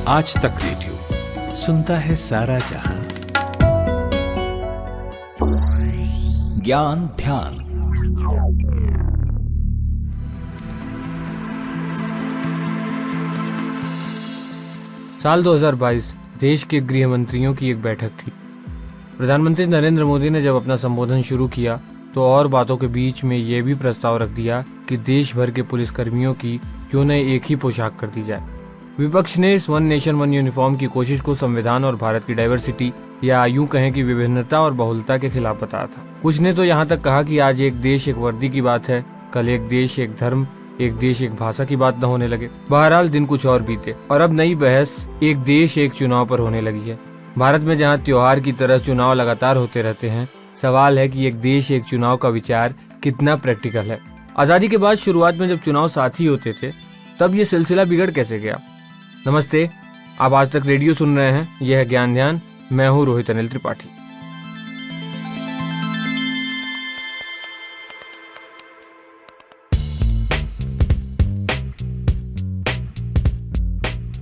आज तक रेडियो सुनता है सारा जहां। ज्ञान ध्यान। साल 2022 देश के गृह मंत्रियों की एक बैठक थी। प्रधानमंत्री नरेंद्र मोदी ने जब अपना संबोधन शुरू किया तो और बातों के बीच में ये भी प्रस्ताव रख दिया कि देश भर के पुलिसकर्मियों की क्यों न एक ही पोशाक कर दी जाए। विपक्ष ने इस वन नेशन वन यूनिफॉर्म की कोशिश को संविधान और भारत की डाइवर्सिटी या यूं कहें कि विभिन्नता और बहुलता के खिलाफ बताया था। कुछ ने तो यहाँ तक कहा कि आज एक देश एक वर्दी की बात है, कल एक देश एक धर्म, एक देश एक भाषा की बात न होने लगे। बहरहाल दिन कुछ और बीते और अब नई बहस एक देश एक चुनाव पर होने लगी है। भारत में जहाँ त्योहार की तरह चुनाव लगातार होते रहते हैं, सवाल है कि एक देश एक चुनाव का विचार कितना प्रैक्टिकल है। आजादी के बाद शुरुआत में जब चुनाव साथ ही होते थे तब ये सिलसिला बिगड़ कैसे गया। नमस्ते, आप आज तक रेडियो सुन रहे हैं। यह है ज्ञान ध्यान। मैं हूँ रोहित अनिल त्रिपाठी।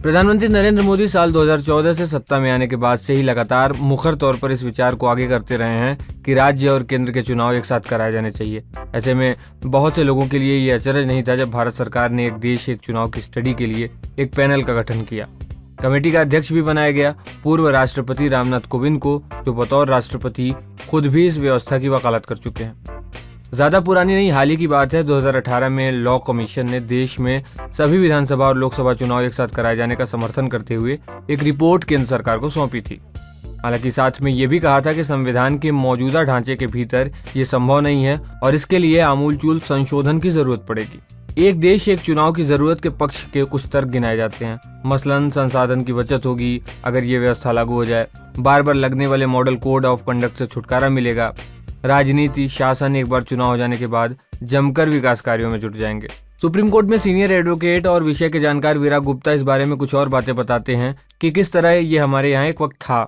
प्रधानमंत्री नरेंद्र मोदी साल 2014 से सत्ता में आने के बाद से ही लगातार मुखर तौर पर इस विचार को आगे करते रहे हैं कि राज्य और केंद्र के चुनाव एक साथ कराए जाने चाहिए। ऐसे में बहुत से लोगों के लिए ये अचरज नहीं था जब भारत सरकार ने एक देश एक चुनाव की स्टडी के लिए एक पैनल का गठन किया। कमेटी का अध्यक्ष भी बनाया गया पूर्व राष्ट्रपति रामनाथ कोविंद को, जो बतौर राष्ट्रपति खुद भी इस व्यवस्था की वकालत कर चुके हैं। ज्यादा पुरानी नहीं, हाल ही की बात है। 2018 में लॉ कमीशन ने देश में सभी विधानसभा और लोकसभा चुनाव एक साथ कराए जाने का समर्थन करते हुए एक रिपोर्ट केंद्र सरकार को सौंपी थी। हालांकि साथ में ये भी कहा था कि संविधान के मौजूदा ढांचे के भीतर ये संभव नहीं है और इसके लिए आमूलचूल संशोधन की जरूरत पड़ेगी। एक देश एक चुनाव की जरूरत के पक्ष के कुछ तर्क गिनाए जाते हैं। मसलन संसाधन की बचत होगी अगर ये व्यवस्था लागू हो जाए, बार बार लगने वाले मॉडल कोड ऑफ कंडक्ट से छुटकारा मिलेगा, राजनीति शासन एक बार चुनाव हो जाने के बाद जमकर विकास कार्यों में जुट जाएंगे। सुप्रीम कोर्ट में सीनियर एडवोकेट और विषय के जानकार विराग गुप्ता इस बारे में कुछ और बातें बताते हैं कि किस तरह ये हमारे यहाँ एक वक्त था।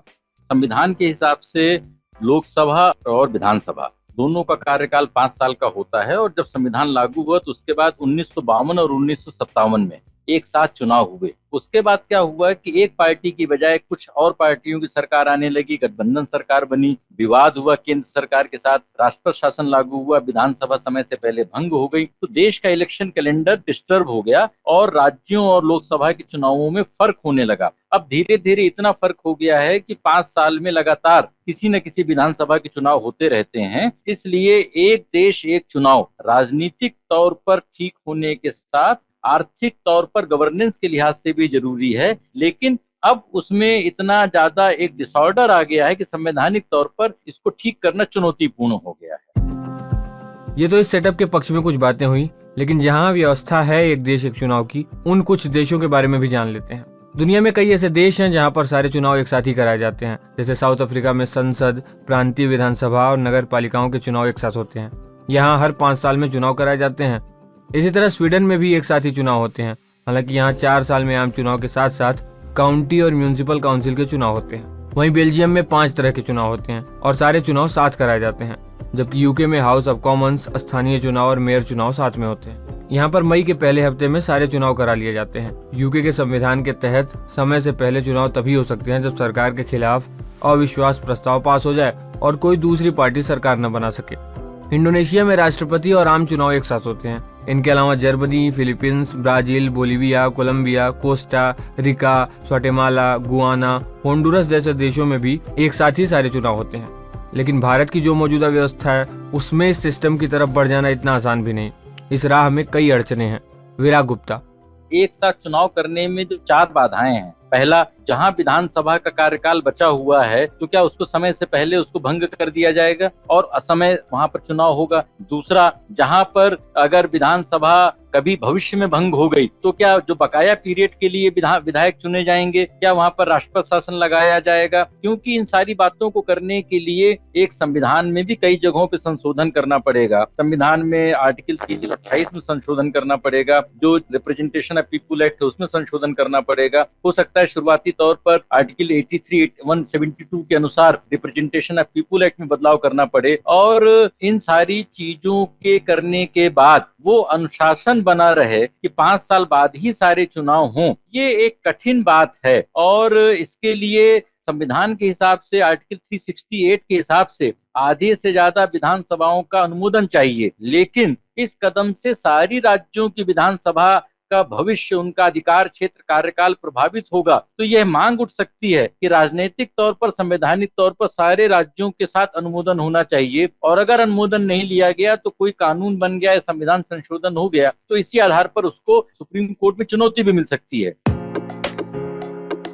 संविधान के हिसाब से लोकसभा और विधानसभा दोनों का कार्यकाल 5 साल का होता है और जब संविधान लागू हुआ तो उसके बाद 1952 और 1957 में एक साथ चुनाव हुए। उसके बाद क्या हुआ कि एक पार्टी की बजाय कुछ और पार्टियों की सरकार आने लगी, गठबंधन सरकार बनी, विवाद हुआ केंद्र सरकार के साथ, राष्ट्रपति शासन लागू हुआ, विधानसभा समय से पहले भंग हो गई, तो देश का इलेक्शन कैलेंडर डिस्टर्ब हो गया और राज्यों और लोकसभा के चुनावों में फर्क होने लगा। अब धीरे धीरे इतना फर्क हो गया है कि 5 साल में लगातार किसी न किसी विधानसभा के चुनाव होते रहते हैं। इसलिए एक देश एक चुनाव राजनीतिक तौर पर ठीक होने के साथ आर्थिक तौर पर गवर्नेंस के लिहाज से भी जरूरी है, लेकिन अब उसमें इतना ज्यादा एक डिसऑर्डर आ गया है कि संवैधानिक तौर पर इसको ठीक करना चुनौतीपूर्ण हो गया है। ये तो इस सेटअप के पक्ष में कुछ बातें हुई, लेकिन जहाँ व्यवस्था है एक देश एक चुनाव की, उन कुछ देशों के बारे में भी जान लेते हैं। दुनिया में कई ऐसे देश हैं जहाँ पर सारे चुनाव एक साथ ही कराए जाते हैं। जैसे साउथ अफ्रीका में संसद, प्रांतीय विधानसभा और नगर पालिकाओं के चुनाव एक साथ होते हैं। यहाँ हर 5 साल में चुनाव कराए जाते हैं। इसी तरह स्वीडन में भी एक साथ ही चुनाव होते हैं। हालांकि यहाँ 4 साल में आम चुनाव के साथ साथ काउंटी और म्यूनिसिपल काउंसिल के चुनाव होते हैं। वहीं बेल्जियम में 5 तरह के चुनाव होते हैं और सारे चुनाव साथ कराए जाते हैं, जबकि यूके में हाउस ऑफ कॉमन्स, स्थानीय चुनाव और मेयर चुनाव साथ में होते हैं। यहाँ पर मई के पहले हफ्ते में सारे चुनाव करा लिए जाते हैं। यूके के संविधान के तहत समय से पहले चुनाव तभी हो सकते हैं जब सरकार के खिलाफ अविश्वास प्रस्ताव पास हो जाए और कोई दूसरी पार्टी सरकार न बना सके। इंडोनेशिया में राष्ट्रपति और आम चुनाव एक साथ होते हैं। इनके अलावा Germany, Philippines, Brazil, Bolivia, Colombia, Costa Rica, Guatemala, Guyana, Honduras जैसे देशों में भी एक साथ ही सारे चुनाव होते हैं। लेकिन भारत की जो मौजूदा व्यवस्था है उसमें इस सिस्टम की तरफ बढ़ जाना इतना आसान भी नहीं। इस राह में कई अड़चने हैं। विराग गुप्ता: एक साथ चुनाव करने में जो 4 बाधाएं हैं, पहला, जहां विधानसभा का कार्यकाल बचा हुआ है तो क्या उसको समय से पहले उसको भंग कर दिया जाएगा और असमय वहां पर चुनाव होगा। दूसरा, जहां पर अगर विधानसभा कभी भविष्य में भंग हो गई तो क्या जो बकाया पीरियड के लिए विधायक चुने जाएंगे, क्या वहां पर राष्ट्रपति शासन लगाया जाएगा। क्योंकि इन सारी बातों को करने के लिए एक संविधान में भी कई जगहों पे संशोधन करना पड़ेगा। संविधान में आर्टिकल 328 में संशोधन करना पड़ेगा, जो रिप्रेजेंटेशन ऑफ पीपुल एक्ट है उसमें संशोधन करना पड़ेगा। हो सकता करता है शुरुआती तौर पर आर्टिकल 83 172 के अनुसार रिप्रेजेंटेशन ऑफ पीपुल एक्ट में बदलाव करना पड़े, और इन सारी चीजों के करने के बाद वो अनुशासन बना रहे कि 5 साल बाद ही सारे चुनाव हों, ये एक कठिन बात है। और इसके लिए संविधान के हिसाब से आर्टिकल 368 के हिसाब से आधे से ज्यादा विधानसभाओं का अनुमोदन चाहिए, लेकिन इस कदम से सारी राज्यों की विधानसभा का भविष्य, उनका अधिकार क्षेत्र, कार्यकाल प्रभावित होगा। तो यह मांग उठ सकती है कि राजनीतिक तौर पर, संवैधानिक तौर पर सारे राज्यों के साथ अनुमोदन होना चाहिए, और अगर अनुमोदन नहीं लिया गया तो कोई कानून बन गया, संविधान संशोधन हो गया, तो इसी आधार पर उसको सुप्रीम कोर्ट में चुनौती भी मिल सकती है।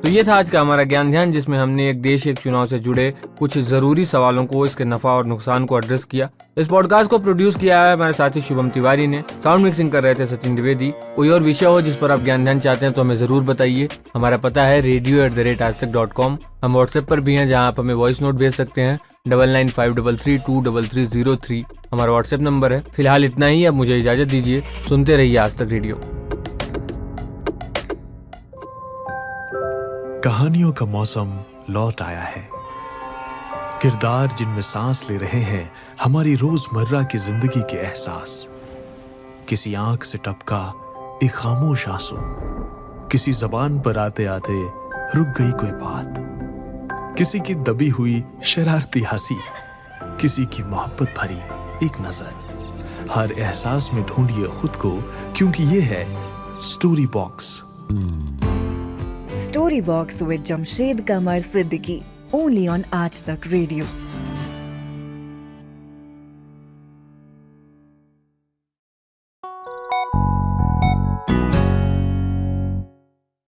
तो ये था आज का हमारा ज्ञान ध्यान, जिसमें हमने एक देश एक चुनाव से जुड़े कुछ जरूरी सवालों को, इसके नफा और नुकसान को एड्रेस किया। इस पॉडकास्ट को प्रोड्यूस किया है हमारे साथी शुभम तिवारी ने, साउंड मिक्सिंग कर रहे थे सचिन द्विवेदी। कोई और विषय हो जिस पर आप ज्ञान ध्यान चाहते हैं तो हमें जरूर बताइए। हमारा पता है radio@aajtak.com। हम व्हाट्सएप पर भी हैं, जहां आप हमें वॉइस नोट भेज सकते हैं 9953323303 हमारा व्हाट्सएप नंबर है। फिलहाल इतना ही, अब मुझे इजाजत दीजिए। सुनते रहिए आज तक रेडियो। कहानियों का मौसम लौट आया है। किरदार जिनमें सांस ले रहे हैं हमारी रोजमर्रा की जिंदगी के एहसास। किसी आंख से टपका एक खामोश आंसू, किसी जबान पर आते आते रुक गई कोई बात, किसी की दबी हुई शरारती हंसी, किसी की मोहब्बत भरी एक नजर। हर एहसास में ढूंढिए खुद को, क्योंकि ये है story box. Story Box with Jamshed Kamar Siddiqui, only on Aaj Tak Radio.